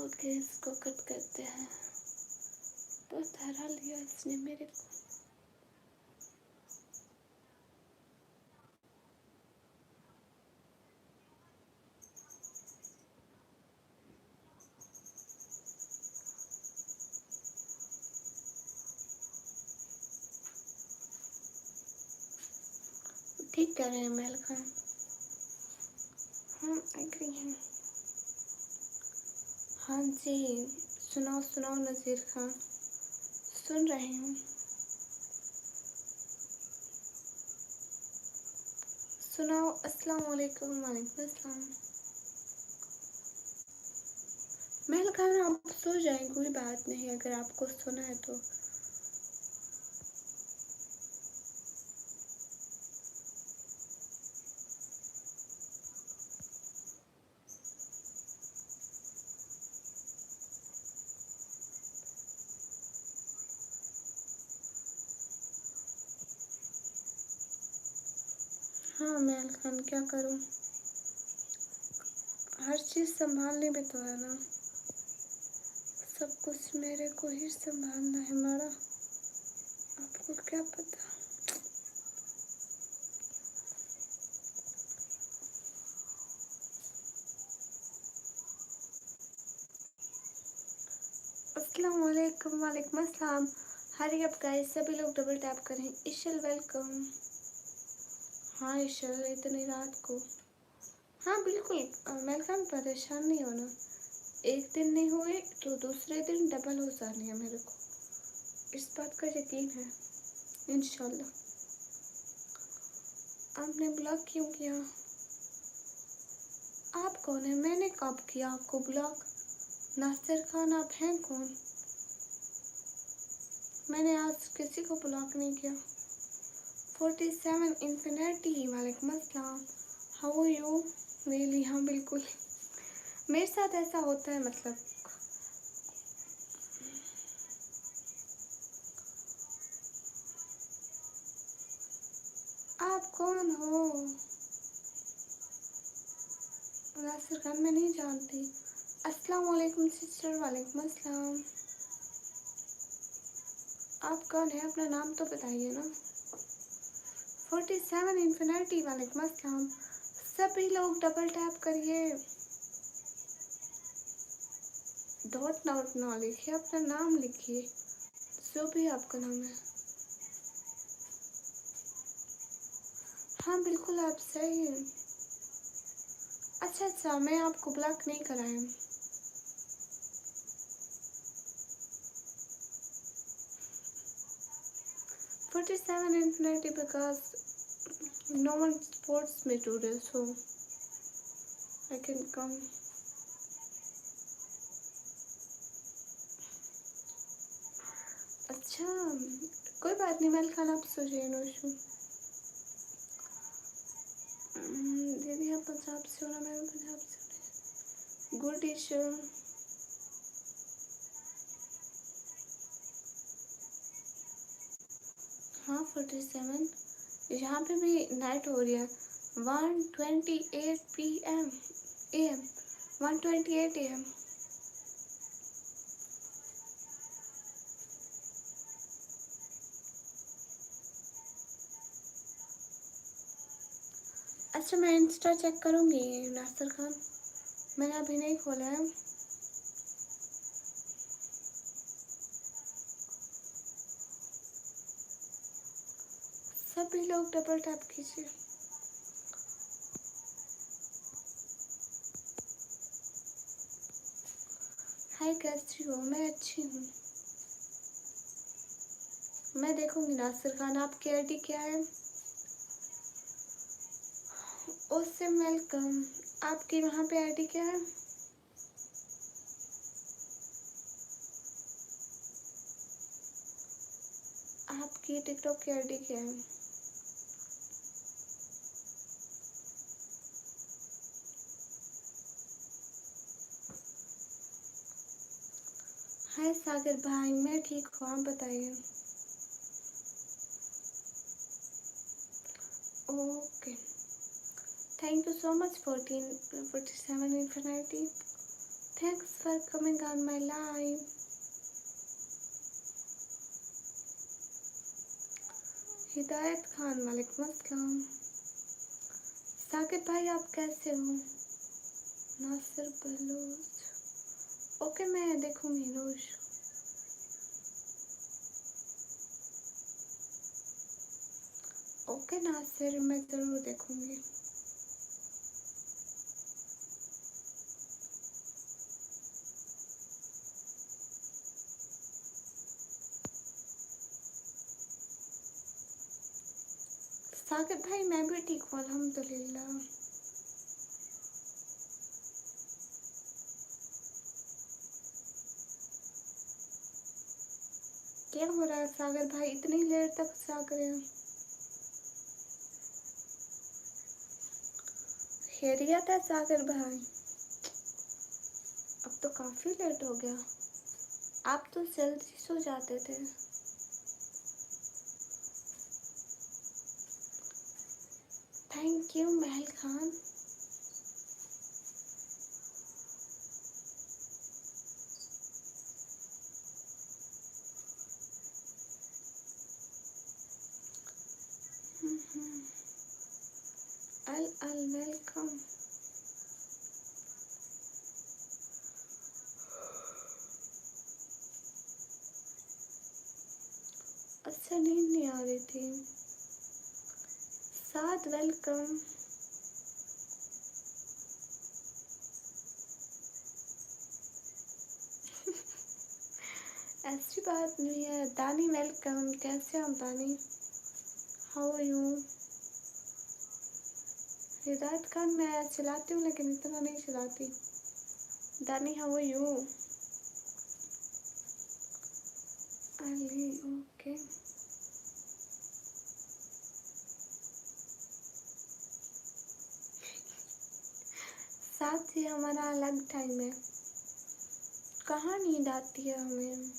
Okay, इसको cut करते हैं। बहुत हरा लिया इसने मेरे को। ठीक कह रहे हैं महल खान। हम एग्री हैं। हाँ जी, सुनाओ सुनाओ नज़ीर खान, सुन रहे हूँ। सुनाओ। अस्सलाम वालेकुम। वालेकुम अस्सलाम। महल खान आप सो जाएं, कोई बात नहीं अगर आपको सुना है तो। हाँ महल खान, क्या करूँ, हर चीज़ संभालनी भी तो है ना, सब कुछ मेरे को ही संभालना है मारा, आपको क्या पता। अस्सलाम वालेकुम। वालेकुम अस्सलाम। हरी अप गाइस, सभी लोग डबल टैप करें। इशल वेलकम। हाँ इशल, इतनी रात को। हाँ बिल्कुल महल खान, परेशान नहीं होना, एक दिन नहीं हुए तो दूसरे दिन डबल हो जानी है मेरे को, इस बात का यकीन है इंशाल्लाह। आपने ब्लॉक क्यों किया? आप कौन है? मैंने कब किया आपको ब्लॉक? नासिर खान आप हैं कौन? मैंने आज किसी को ब्लॉक नहीं किया। 47 इन्फिनिटी, वालेकुम अस्सलाम। How are you? रियली? हाँ बिल्कुल, मेरे साथ ऐसा होता है मतलब। आप कौन हो? नासिर खान मैं नहीं जानती। अस्सलाम वालेकुम सिस्टर। वालेकुम अस्सलाम। आप कौन है? अपना नाम तो बताइए ना। 47 इन्फिनिटी, वालेकुम अस्सलाम। सभी लोग डबल टैप करिए। डॉट नॉट ना लिखिए, अपना नाम लिखिए, जो भी आपका नाम है। हाँ बिल्कुल आप सही हैं। अच्छा अच्छा, मैं आपको ब्लॉक नहीं कराया। 47 infinity because no one supports me today, so I can come. अच्छा, कोई बात नहीं महल खान, आप सो जाइए, नो इशू। दीदी आप पंजाब से हो ना? मैं भी पंजाब से हूँ। Good issue. हाँ 47, यहाँ पे भी नाइट हो रही है। 1:28 PM AM 1:28 AM। अच्छा मैं इंस्टा चेक करूँगी नासिर खान, मैंने अभी नहीं खोला है। सभी लोग डबल टैप कीजिए। हाय कैसी हो? मैं अच्छी हूँ। मैं देखूंगी नासिर खान, आपकी आईडी क्या है? उससे वेलकम। आपकी वहाँ पे आईडी क्या है? आपकी टिकटॉक की आईडी क्या है? हाय सागर भाई, मैं ठीक हूँ, आप बताइए। Okay, thank you so much 47 infinity, Thanks for coming on my live. हिदायत खान वालेकुम अस्सलाम। साकिब भाई आप कैसे हो? नासिर बलोच ओके मैं देखूंगी रोज। ओके नासिर मैं ज़रूर देखूंगी। साकिब भाई मैं भी ठीक हूँ अल्हम्दुलिल्लाह। क्या हो रहा है सागर भाई इतनी लेट तक जाग रहे हैं? खैरियत है सागर भाई? अब तो काफ़ी लेट हो गया। आप तो जल्दी सो जाते थे। Thank you Mahal Khan. Al welcome. अच्छा नींद नहीं आ रही थी। साथ वेलकम। ऐसी बात नहीं है। दानी वेलकम। कैसे हो Dani? How are you? Hidayat Khan मैं चलाती हूँ लेकिन इतना नहीं चलाती। Dani how are you? Ali okay. साथ ही हमारा अलग टाइम है। कहाँ नींद आती है हमें।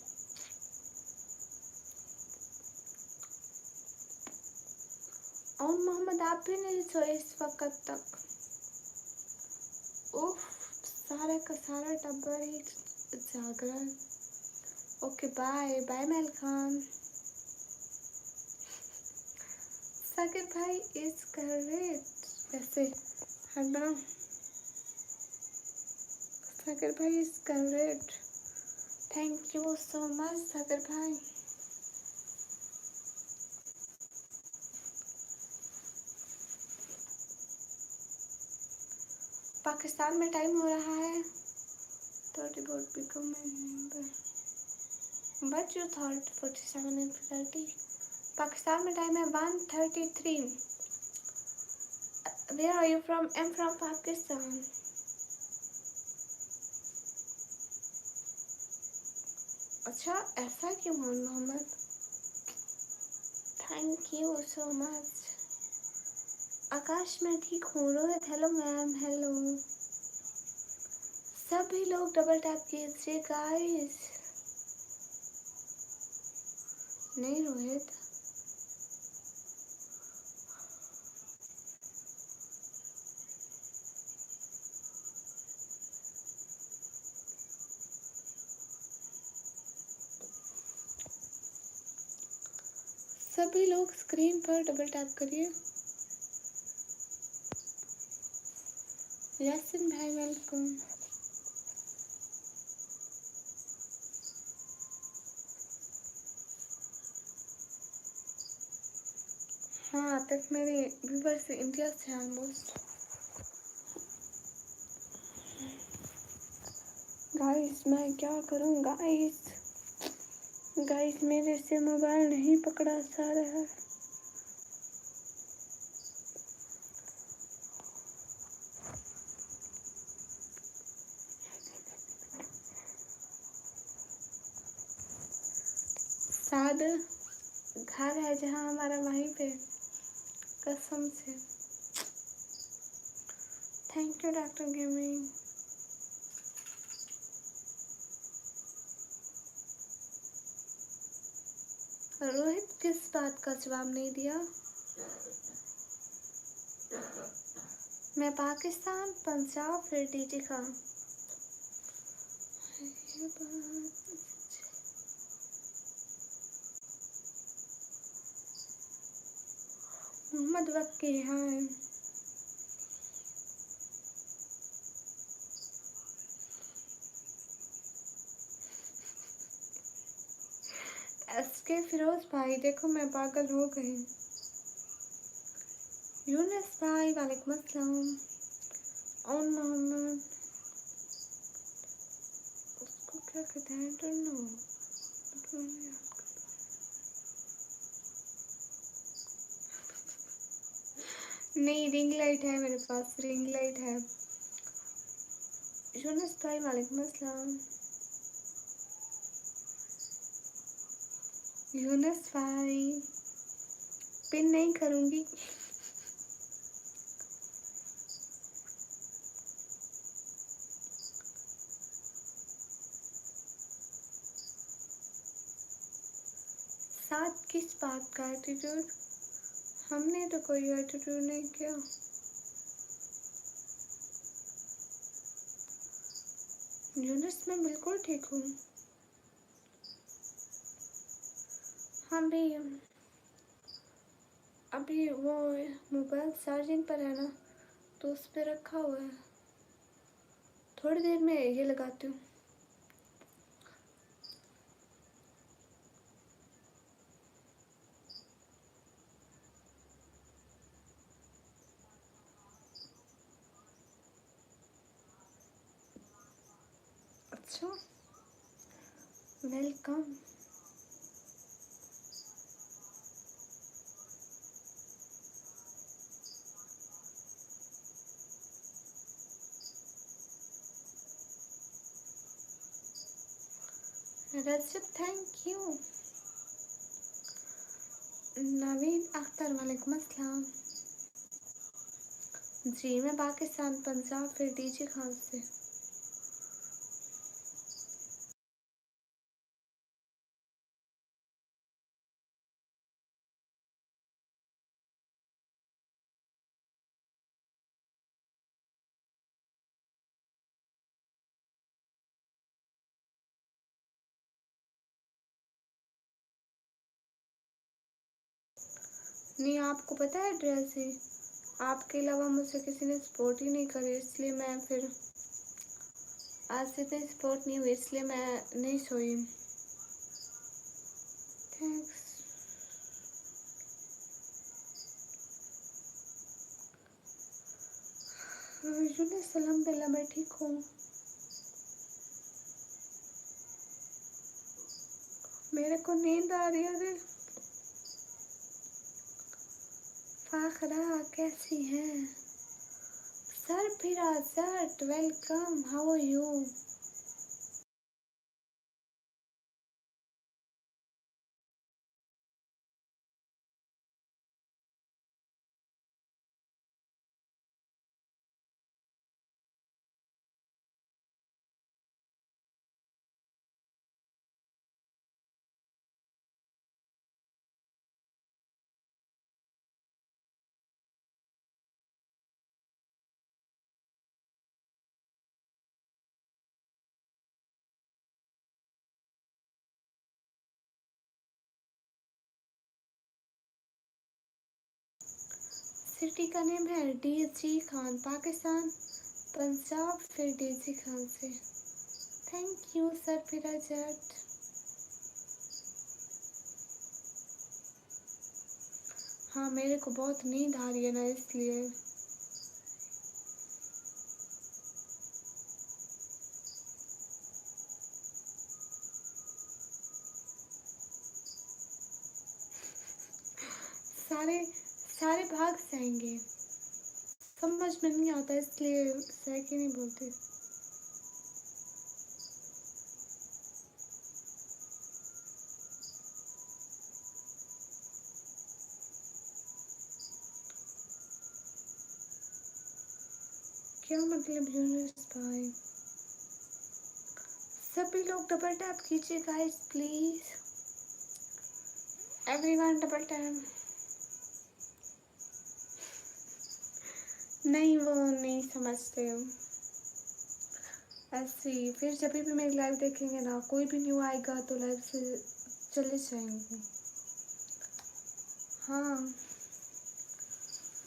और मोहम्मद आप भी नहीं सोए इस वक्त तक? उफ सारा का सारा टब्बर ही जाग रहा है। ओके बाय बाय महल खान। साकिब भाई इज करेक्ट वैसे है ना? साकिर भाई is correct. Thank you so much Sakir भाई। पाकिस्तान में टाइम हो रहा है 30 vote become member but you thought 47 and 30। Pakistan में टाइम है 1:33। Where are you from? I am from Pakistan. अच्छा ऐसा क्यों है Mohammad? Thank you so much. Akash मैं ठीक हूँ। Rohit hello ma'am hello. सभी लोग डबल टैप कीजिए गाइस। नहीं रोहित सभी लोग स्क्रीन पर डबल टैप करिए। यासिन भाई वेलकम। हाँ तक मेरे व्यूवर्स इंडिया से हैं ऑलमोस्ट। गाइस मैं क्या करूँ गाइस? गाइस मेरे से मोबाइल नहीं पकड़ा जा रहा है। साद घर है जहाँ हमारा वहीं पे कसम से। Thank you doctor gaming. Rohit किस बात का जवाब नहीं दिया? मैं पाकिस्तान पंजाब फिर डीटी का। मोहम्मद वक्की, हाँ एसके फिरोज भाई, देखो मैं पागल हो गई। यूनुस भाई वालेकुम अस्सलाम। और मोहम्मद, उसको क्या कहते हैं, डोंट नो। नहीं, रिंग लाइट है मेरे पास, रिंग लाइट है। यूनुस भाई वालेकुम अस्सलाम। यूनुस भाई, पिन नहीं करूँगी। साथ किस बात का एटीट्यूड? हमने तो कोई एटीट्यूड नहीं किया। यूनुस, मैं बिल्कुल ठीक हूँ। हाँ भी, अभी वो मोबाइल चार्जिंग पर है ना, तो उस पर रखा हुआ है। थोड़ी देर में ये लगाती हूँ। अच्छा, welcome. Rajab, thank you. Naveen Akhtar, वालेकुम अस्सलाम। जी, मैं पाकिस्तान, पंजाब, फिर डीजे खान से। नहीं, आपको पता है ड्रेसी, आपके अलावा मुझसे किसी ने सपोर्ट ही नहीं करी, इसलिए मैं फिर आज से इतनी सपोर्ट नहीं हुई, इसलिए मैं नहीं सोई। थैंक्स। यूनुस, अल्हम्दुलिल्लाह मैं ठीक हूँ। मेरे को नींद आ रही है। अरे फाखरा, कैसी हैं? Sir Firajat, welcome, how are you? City का नेम है डीजी खान, पाकिस्तान, पंजाब, फिर डीजी खान से। Thank you sir Firajat. हाँ, मेरे को बहुत नींद आ रही है ना, इसलिए। सारे सारे भाग जाएंगे, समझ में नहीं आता, इसलिए सह के नहीं बोलते। क्या मतलब यूनुस भाई? सभी लोग डबल टैप कीजिए guys, please. Everyone double tap. नहीं, वो नहीं समझते हो। ऐसे ही फिर जब भी मेरी लाइव देखेंगे ना, कोई भी न्यू आएगा तो लाइव से चले जाएंगे। हाँ,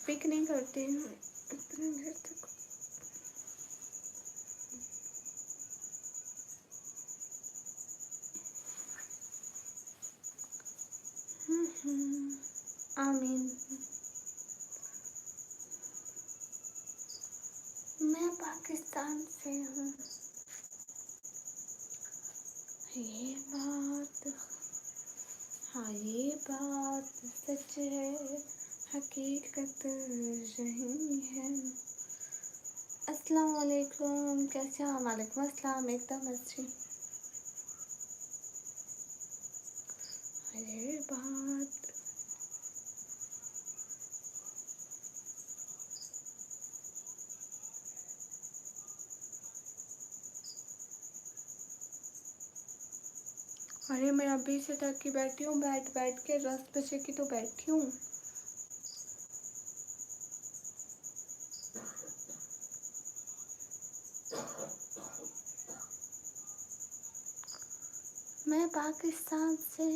पिक नहीं करती हूँ इतने देर तक। आमीन। मैं पाकिस्तान से हूँ, ये बात, हाँ ये बात सच है, हकीकत रही है। अस्सलाम वालेकुम, कैसे हो? वालेकुम अस्सलाम, एकदम अच्छी। ये बात, अरे मैं अभी से तक की बैठी हूँ, बैठ बैठ के 10 बजे की तो बैठी हूँ। मैं पाकिस्तान से।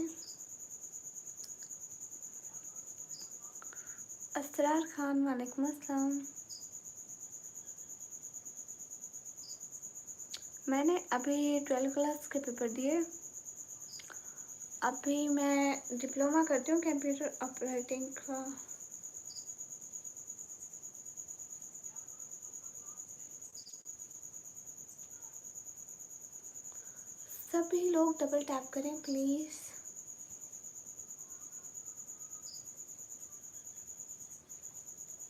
असरार खान, वालेकुम अस्सलाम। मैंने अभी 12 क्लास के पेपर दिए। अभी मैं डिप्लोमा करती हूँ कंप्यूटर ऑपरेटिंग का। सभी लोग डबल टैप करें प्लीज़।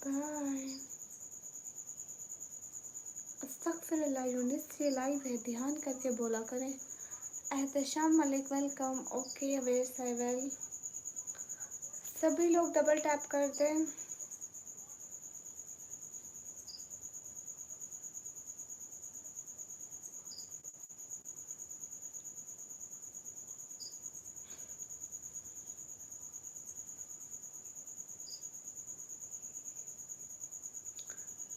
बाय। अस्तगफिरुल्लाह यूनिस, ये लाइव है, ध्यान करके बोला करें। एहतशाम मलिक वेलकम। ओके अवेयर साइवेल, सभी लोग डबल टैप कर दें।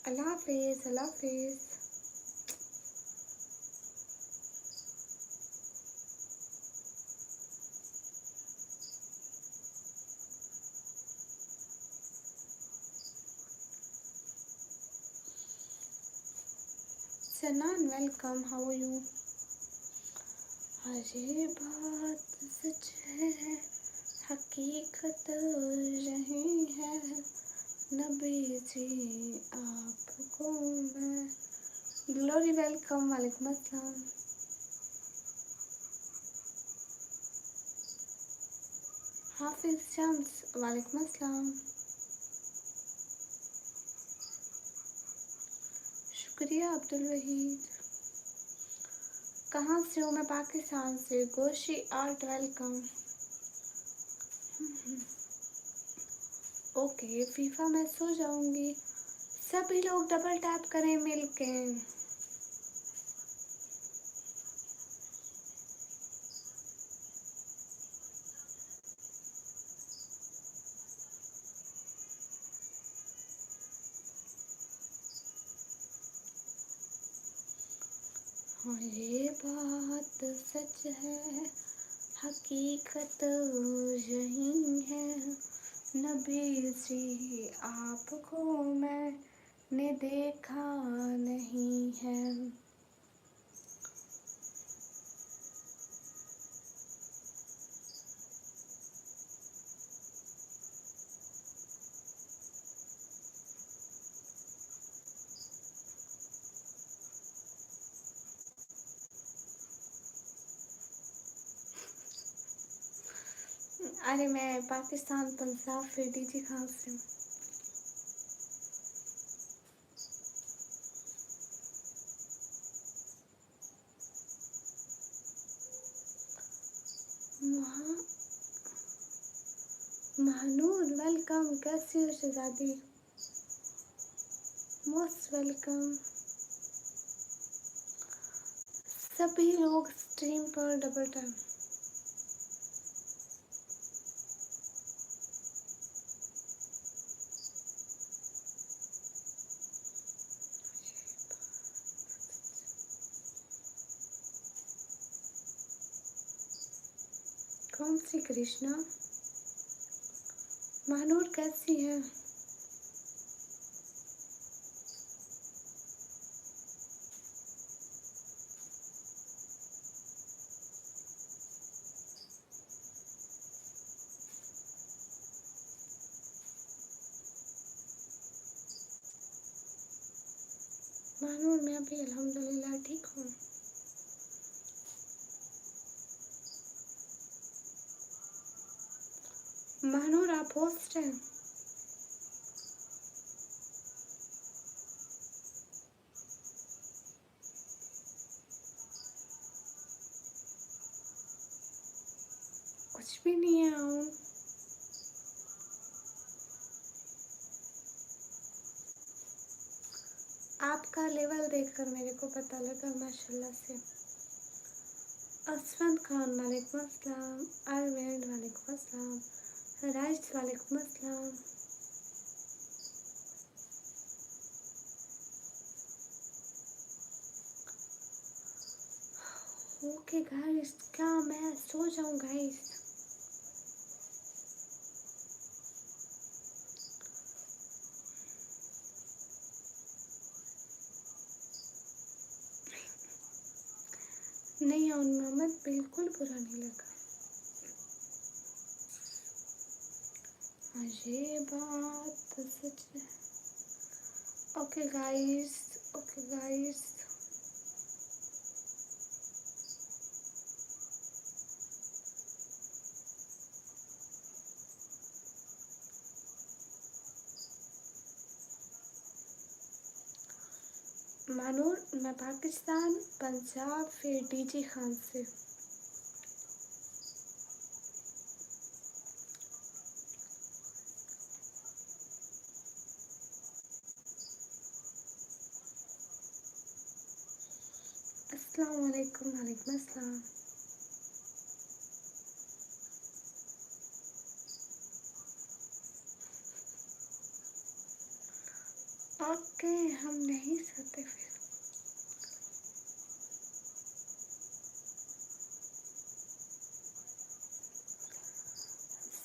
अल्लाह हाफिज़, अल्लाह हाफिज़। सनान वेलकम, हाउ आर यू? अरे बात सच है, हकीकत रही है, नबी जी आपको मैं। ग्लोरी वेलकम, वालेकुम अस्सलाम। हाफिज शम्स, वालेकुम अस्सलाम। शुक्रिया अब्दुल वहीद। कहाँ से हो? मैं पाकिस्तान से। गोशी आर्ट वेलकम। ओके फीफा, मैं सो जाऊंगी। सभी लोग डबल टैप करें मिलके। हाँ ये बात सच है, हकीकत यही है, नबी जी आपको मैंने देखा नहीं है। अरे मैं पाकिस्तान पंजाब फिर डीजी खान से हूँ। महानूर वेलकम, कैसी हो शहजादी? Most welcome. सभी लोग स्ट्रीम पर डबल टैप। कौन सी कृष्णा? महानूर कैसी है? महानूर मैं भी अल्हम्दुलिल्लाह ठीक हूँ। महानूर आप होस्ट हैं? कुछ भी नहीं है आऊँ। आपका लेवल देखकर मेरे को पता लगा माशाल्लाह से। असफन खान वालेकुम अस्सलाम, अरविंद वालेकुम अस्सलाम, राज वालेकुम अस्सलाम। ओके गाइस, क्या मैं सो जाऊं गाइस? नहीं और मोहम्मद बिल्कुल बुरा नहीं लगा। हाँ ये बात तो सच है। Okay guys, okay guys. मानूर मैं पाकिस्तान, पंजाब, फिर डीजी खान से। अस्सलाम वालेकुम, वालेकुम अस्सलाम। ओके हम नहीं सोते फिर।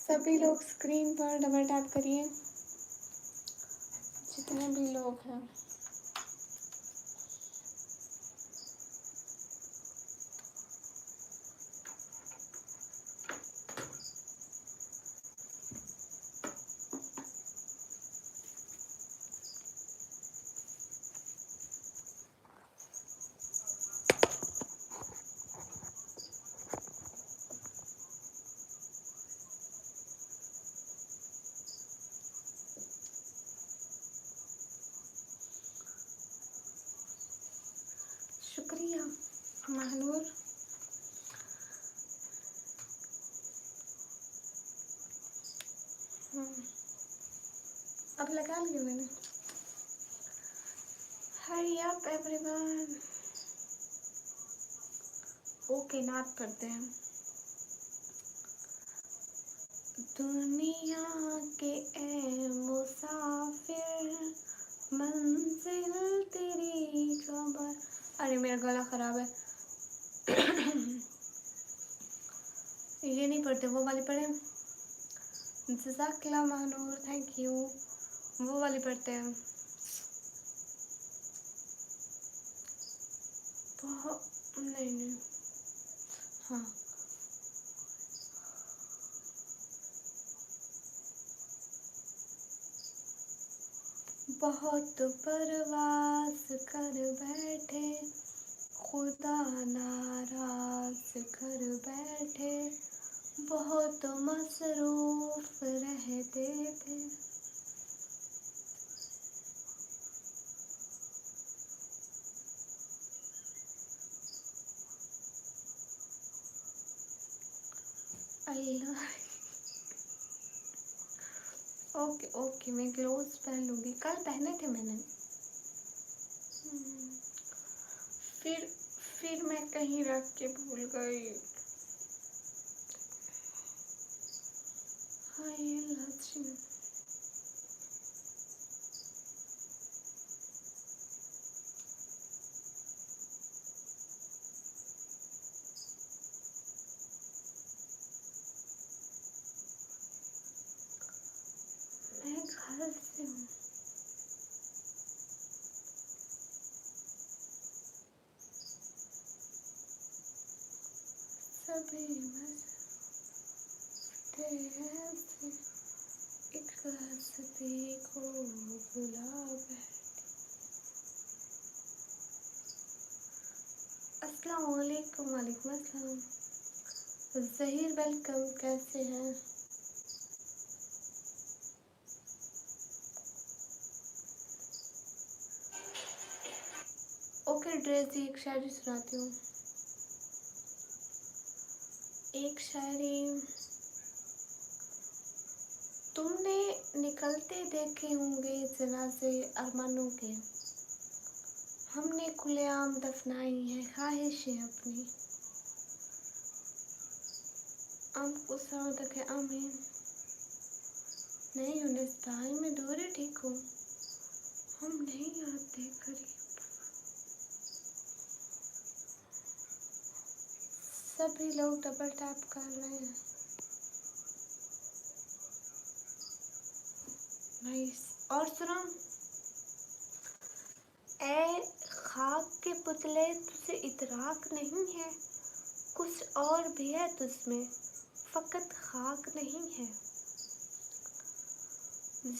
सभी लोग स्क्रीन पर डबल टैप करिए, जितने भी लोग हैं। शुक्रिया महानूर। अब लगा लिया मैंने। Hurry up everyone. ओके नात पढ़ते हैं। दुनिया के ए मुसाफिर, मंजिल तेरी खबर। अरे मेरा गला खराब है। ये नहीं पढ़ते, वो वाली पढ़े। जज़ाकल्लाह महानूर, थैंक यू। वो वाली पढ़ते हैं। बहुत नहीं हाँ बहुत परवास कर बैठे, खुदा नाराज कर बैठे, बहुत मसरूफ रहते थे। अल्लाह। ओके ओके मैं ग्लोव्स पहन लूँगी, कल पहने थे मैंने। फिर मैं कहीं रख के भूल गई। हाय लक्ष्मी। सभी मस्ते ऐसे एक हस्ती को बुला बैठी। अस्सलाम वालेकुम। वालेकुम अस्सलाम। ज़हीर वेलकम, कैसे हैं? ओके ड्रेसी, एक शायरी सुनाती हूँ। एक शायरी। तुमने निकलते देखे होंगे जनाज़े अरमानों के, हमने खुलेआम दफनाई है ख्वाहिशें अपनी। आपको तक है आमीन। नहीं यूनिस भाई, मैं दूर ही ठीक हूँ, हम नहीं आते करीब। सभी लोग डबल टैप कर रहे हैं। नाइस। और सुनो, ए खाक के पुतले, तुझे इतराक नहीं है? कुछ और भी है तुझमें, फकत खाक नहीं है।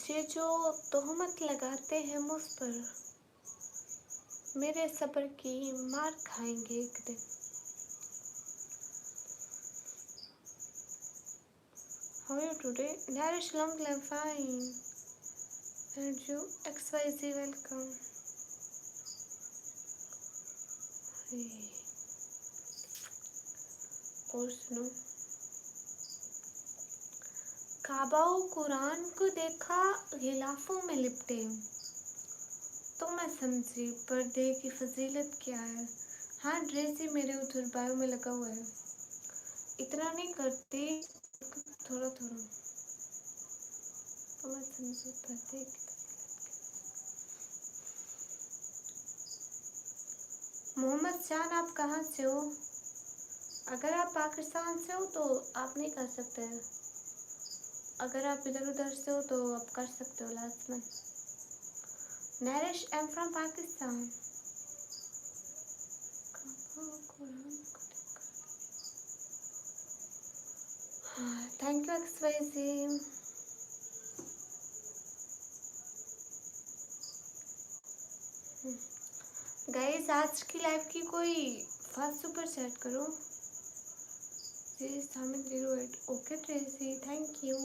ये जो तोहमत लगाते हैं मुझ पर, मेरे सब्र की मार खाएंगे एक दिन। How are you today? Narish long I'm fine. And you XYZ welcome. Hey. और सुनो, काबा कुरान को देखा गिलाफों में लिपटे, तो मैं समझी पर्दे की फजीलत क्या है। हाँ ड्रेस ही मेरे उधर बायो में लगा हुआ है, इतना नहीं करती, थोड़ा थोड़ा, तो मैं समझी पर्दे की। मोहम्मद शान, आप कहाँ से हो? अगर आप पाकिस्तान से हो तो आप नहीं कर सकते हैं, अगर आप इधर उधर से हो तो आप कर सकते हो। लास्ट में nourish, I am from Pakistan. Thank you XYZ। Guys, आज की लाइव की कोई फर्स्ट सुपर चैट करो। Hamid08। Okay Tracy, thank you.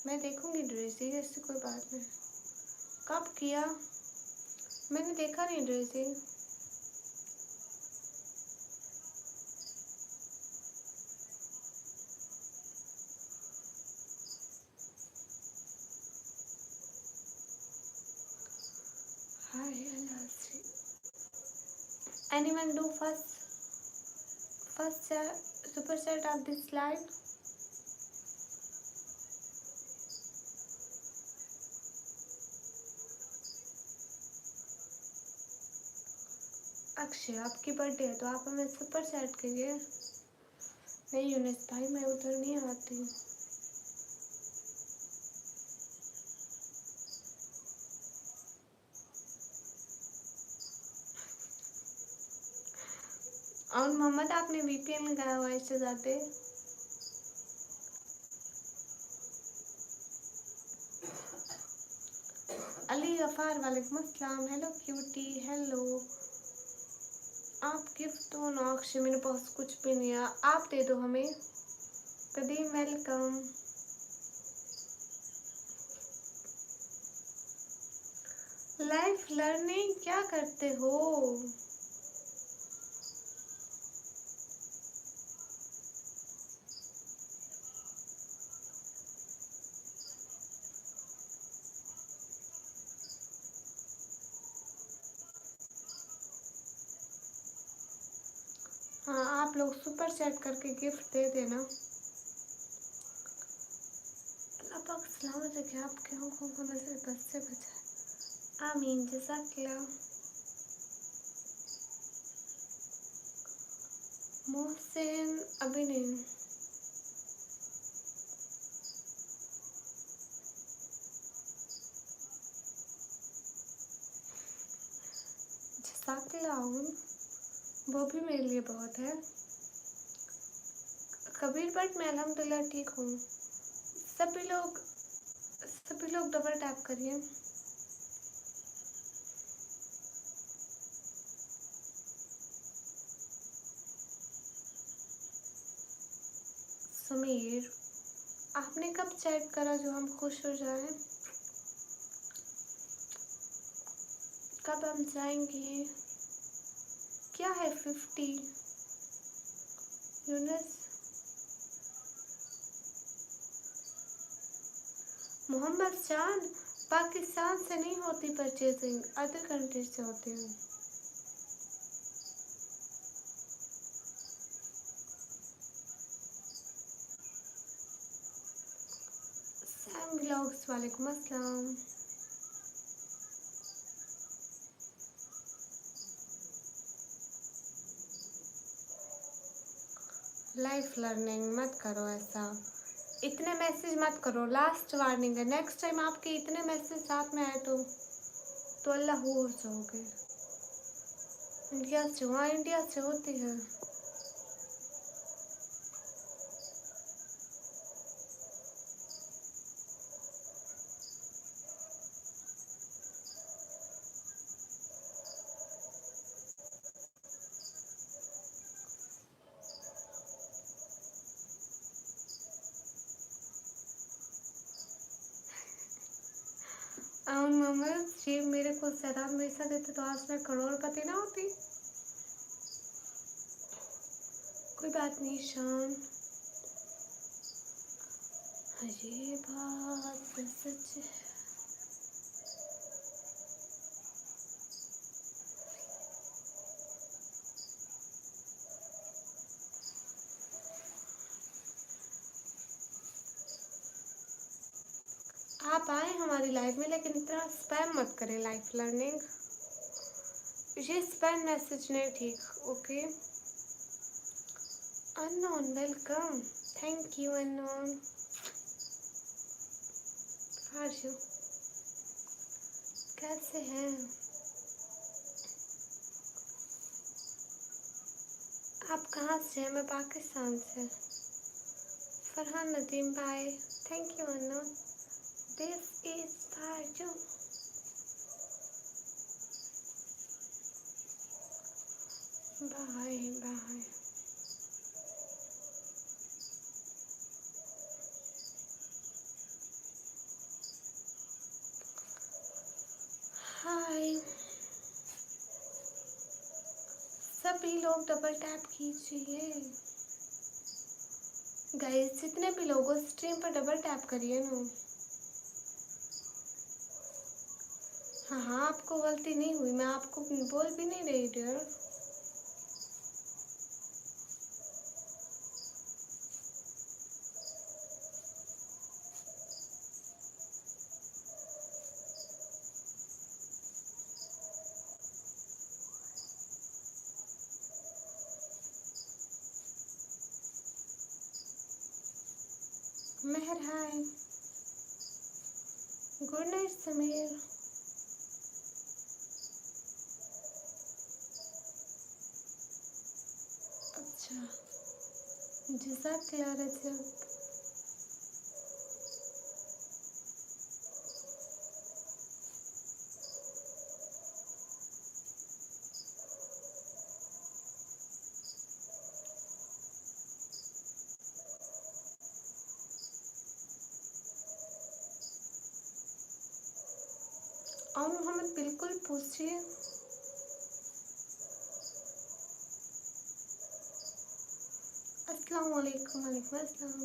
मैं देखूंगी ड्रेसी, ऐसी कोई बात नहीं। कब किया? मैंने देखा नहीं dressy. Hi anyone do first super chat off this live? Akshay, आपकी बर्थडे है तो आप हमें सुपर चैट करिए। नहीं यूनिस भाई, मैं उधर नहीं आती। और मोहम्मद, आपने VPN लगाया हुआ है इससे जाते। अली गफार, वालेकुम अस्सलाम। Hello cutie, hello. आप गिफ्ट दो ना अक्षय, मेरे पास कुछ भी नहीं है, आप दे दो हमें। कदीम वेलकम। लाइफ लर्निंग क्या करते हो? हाँ, आप लोग सुपर चैट करके गिफ्ट दे देना। अल्लाह पाक सलामत रखे आपके आंखों को नजर बद से बचाए, आमीन। जज़ाकल्लाह। मोहसिन अभी नहीं। जज़ाकल्लाह, वो भी मेरे लिए बहुत है। कबीर बट मैं अल्हम्दुलिल्लाह ठीक हूँ। सभी लोग डबल टैप करिए। समीर, आपने कब चैट करा जो हम खुश हो जाएं? कब हम जाएंगे? क्या है 50? यूनस, मोहम्मद चांद, पाकिस्तान से नहीं होती परचेजिंग, अदर कंट्री से होती है। सैम व्लॉग्स, वालेकुम अस्सलाम। लाइफ लर्निंग मत करो ऐसा, इतने मैसेज मत करो। लास्ट वार्निंग है, नेक्स्ट टाइम आपके इतने मैसेज साथ में आए तो अल्लाह हो जाओगे। इंडिया से, वहाँ इंडिया से होती है। मोहम्मद जी, मेरे को सैराब पैसा देते तो आज मैं करोड़पति ना होती। कोई बात नहीं शान, ये बात सच है। आप आए हमारी लाइफ में, लेकिन इतना स्पैम मत करें। लाइफ लर्निंग, ये स्पैम मैसेज नहीं ठीक। Okay, unknown welcome, thank you unknown. Hashu, कैसे हैं आप? कहाँ से हैं? मैं पाकिस्तान से। फरहान नदीम भाई, thank you unknown. This is Fazu. Bye bye. Hi, सभी लोग डबल टैप कीजिए। गाइस, जितने भी लोग उस स्ट्रीम पर डबल टैप करिए ना। हाँ हाँ, आपको गलती नहीं हुई, मैं आपको बोल भी नहीं रही डियर। मेहर हाय, गुड नाइट समीर। अच्छा, जज़ाकल्लाह रजब। और मोहम्मद बिल्कुल पूछिए। अस्सलाम वालेकुम। वालेकुम अस्सलाम।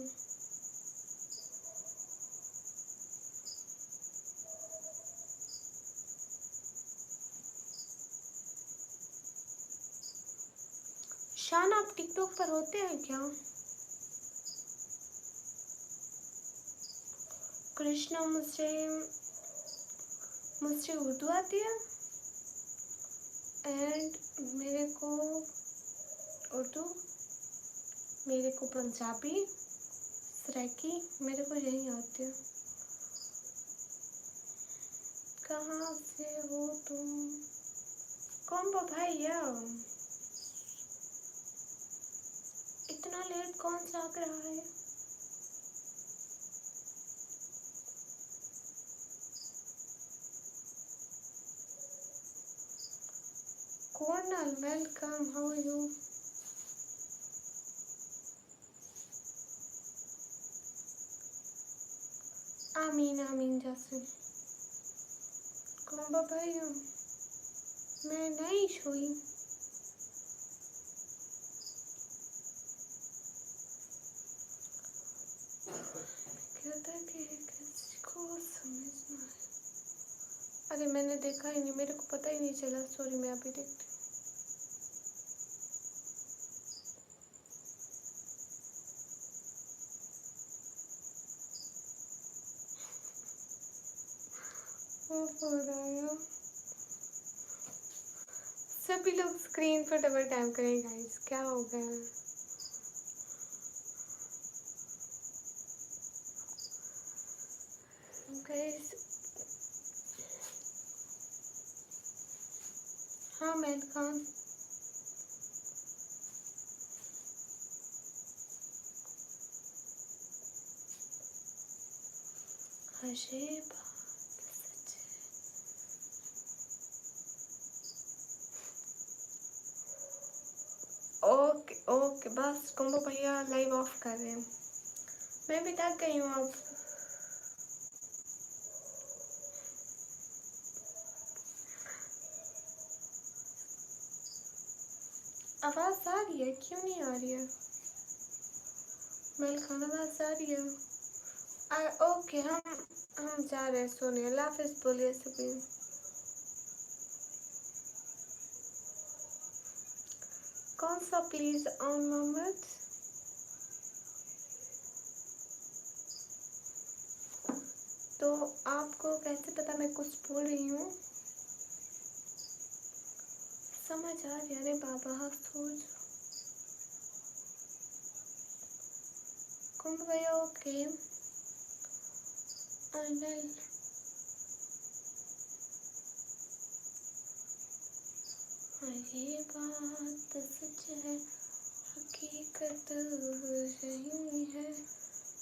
शान, आप टिकटॉक पर होते हैं क्या? कृष्णा, मुझे उर्दू आती है एंड मेरे को उर्दू, मेरे को पंजाबी, सराइकी, मेरे को यही आती है। कहाँ से हो तुम? कौन भैया, इतना लेट कौन जाग रहा है? Cornell, welcome. How are you? आमीन जैसे कौन भाई हूँ मैं नहीं सोई। कहता कि किसको समझना है। अरे मैंने देखा ही नहीं, मेरे को पता ही नहीं चला। सॉरी, मैं अभी देखती हूँ। हो रहा है। सभी लोग स्क्रीन पर डबल टैप करें गाइस, क्या हो गया? गाइस हाँ वेलकम। हजे बात सच है। ओके ओके, बस कुंभो भैया लाइव ऑफ कर रहे हैं। मैं भी थक गई हूँ अब। आवाज आ रही है? क्यों नहीं आ रही है? मेल खाना आवाज आ रही है? ओके, हम जा रहे हैं सोने। अल्लाह हाफिज़ बोलिए सभी। कौन सा प्लीज ऑन मोहम्मद? तो आपको कैसे पता मैं कुछ बोल रही हूँ? समझ आ रही? अरे बाबा सोच कुंभ भैया ओके। अनिल ये बात सच है, हकीकत यही है,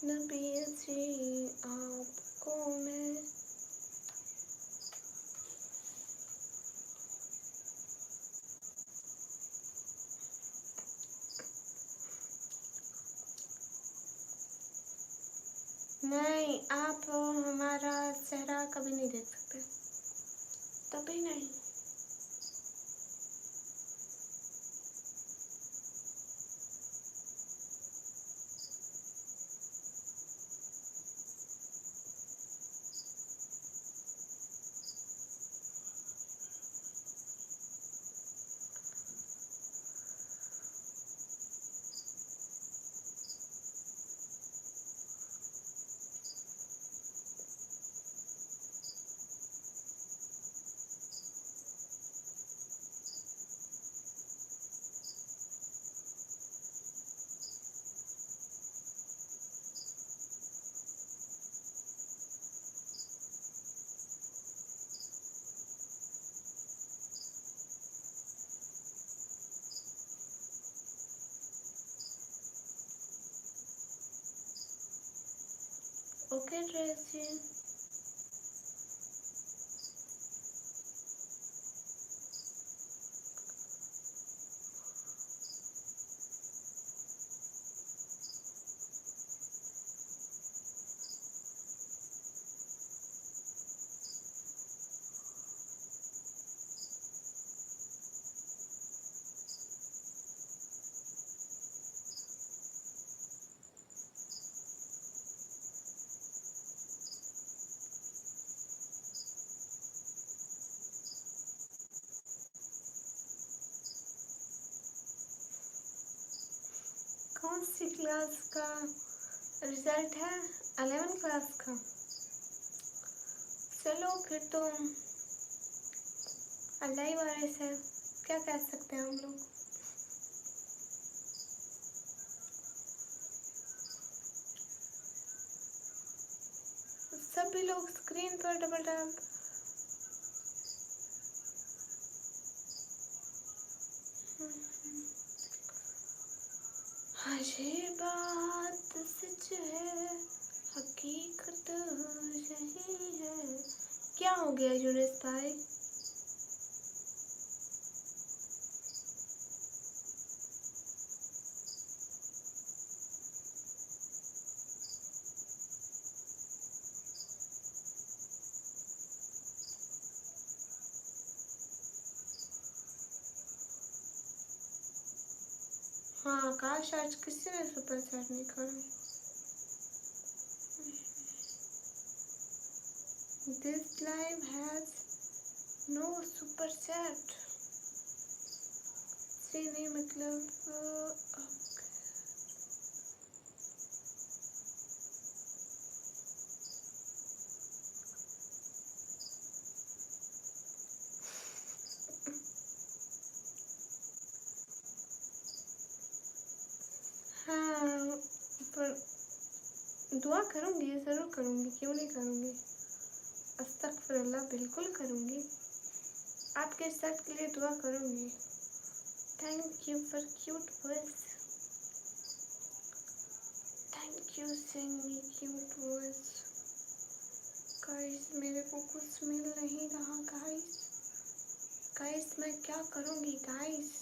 नबी जी आपको मैं। नहीं, आप हमारा चेहरा कभी नहीं देख सकते, तभी नहीं। ओके ट्रेसी, कौन सी क्लास का रिजल्ट है? 11 क्लास का। चलो फिर तो अल्लाह ही वारिस है, क्या कह सकते हैं हम लोग। सभी लोग स्क्रीन पर डबल टैप। ये बात सच है, हकीकत यही है। क्या हो गया यूनिस भाई? हाँ आकाश, आज किसी ने सुपर चैट नहीं करा। This live has no super chat. नहीं मतलब हाँ, पर दुआ करूँगी, ज़रूर करूँगी, क्यों नहीं करूँगी। अस्तगफिरुल्लाह, बिल्कुल करूँगी। आपके साथ के लिए दुआ करूँगी। Thank you for cute words. Thank you saying me cute words. Guys मेरे को कुछ मिल नहीं रहा गाइस। गाइस मैं क्या करूँगी गाइस?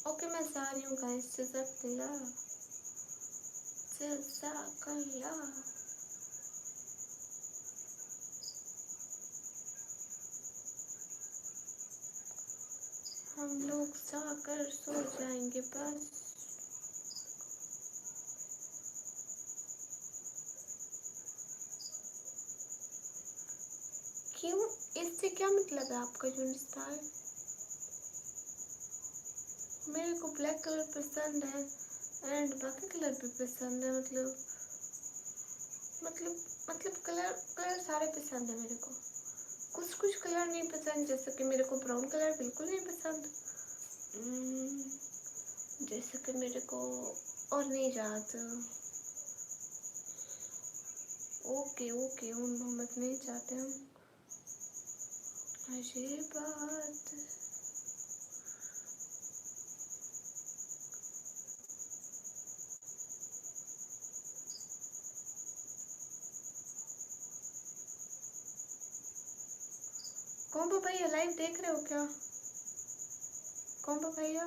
ओके मैं जा रही हूँ गाइस। जज़ाकल्लाह, जज़ाकल्लाह। हम लोग जाकर सो जाएंगे बस। क्यों? इससे क्या मतलब है आपका यूनिस भाई? मेरे को ब्लैक कलर पसंद है एंड बाकी कलर भी पसंद है। मतलब कलर कलर सारे पसंद है मेरे को। कुछ कलर नहीं पसंद, जैसे कि मेरे को ब्राउन कलर बिल्कुल नहीं पसंद। जैसे कि मेरे को और नहीं याद। ओके ओके, उन मोहम्मद नहीं चाहते हम। ये बात कॉम्बो भैया लाइव देख रहे हो क्या? कॉम्बो भैया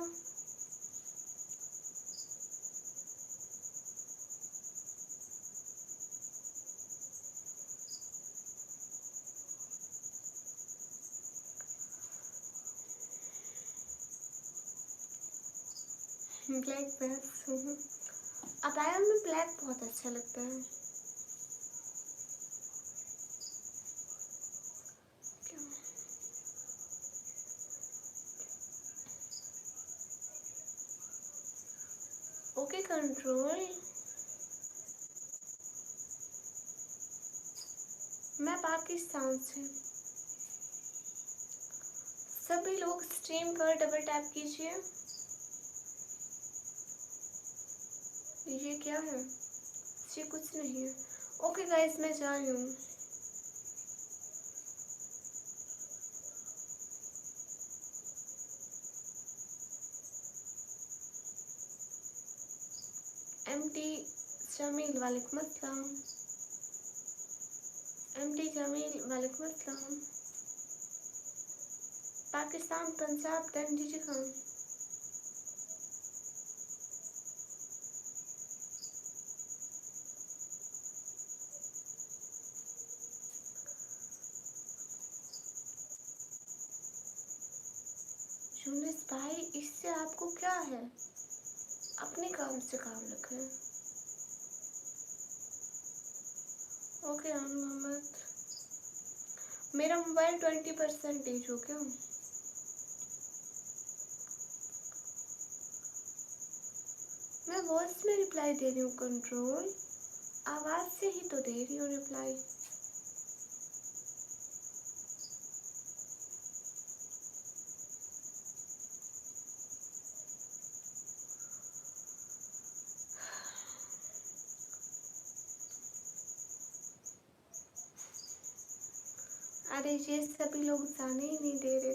ब्लैक बेस्ट। अबाया में ब्लैक बहुत अच्छा लगता है। ओके कंट्रोल, मैं पाकिस्तान से। सभी लोग स्ट्रीम पर डबल टैप कीजिए। ये क्या है? ये कुछ नहीं है। ओके गाइस मैं जा रही हूँ। एमटी जमील वालेकुम अस्सलाम। एमटी जमील वालेकुम अस्सलाम। पाकिस्तान पंजाब डन डीजे खान। यूनिस भाई इससे आपको क्या है? अपने काम से काम रखें। ओके मोहम्मद, मेरा मोबाइल 20% हो गया। मैं वॉइस में रिप्लाई दे रही हूँ कंट्रोल, आवाज़ से ही तो दे रही हूँ रिप्लाई। अरे ये सभी लोग जाने ही नहीं दे रहे।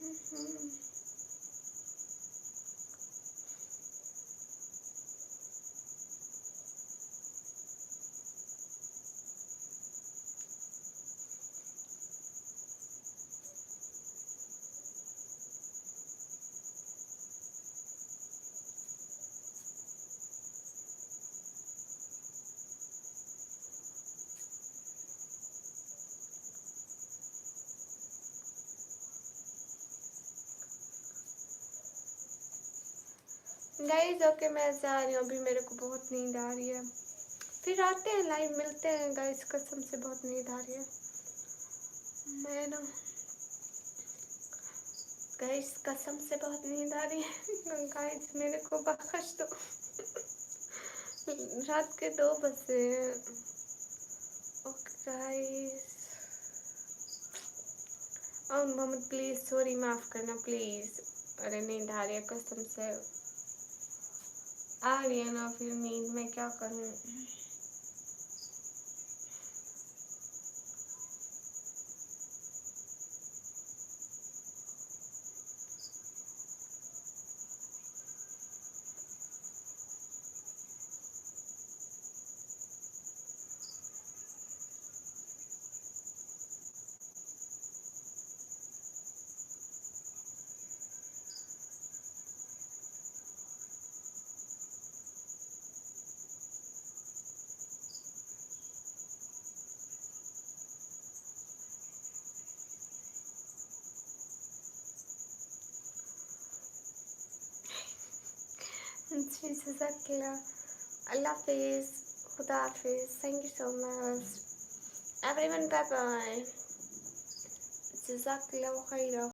हम्म। गाइस ओके मैं जा रही हूँ, अभी मेरे को बहुत नींद आ रही है। फिर आते हैं लाइव मिलते हैं गाइस, कसम से बहुत नींद आ रही है। मैं ना गाइस कसम से बहुत नींद आ रही है। गाइस मेरे को बख्श दो। रात के 2 बजे। Okay guys. और मोहम्मद प्लीज सॉरी, माफ करना प्लीज। अरे नींद आ रही है कसम से, आ रही है ना फिर नींद, में क्या करूँ। जी जज़ाकल्लाह, अल्लाह हाफिज़, खुदा हाफिज़, thank you so much everyone, bye bye, जज़ाकल्लाह खैरा।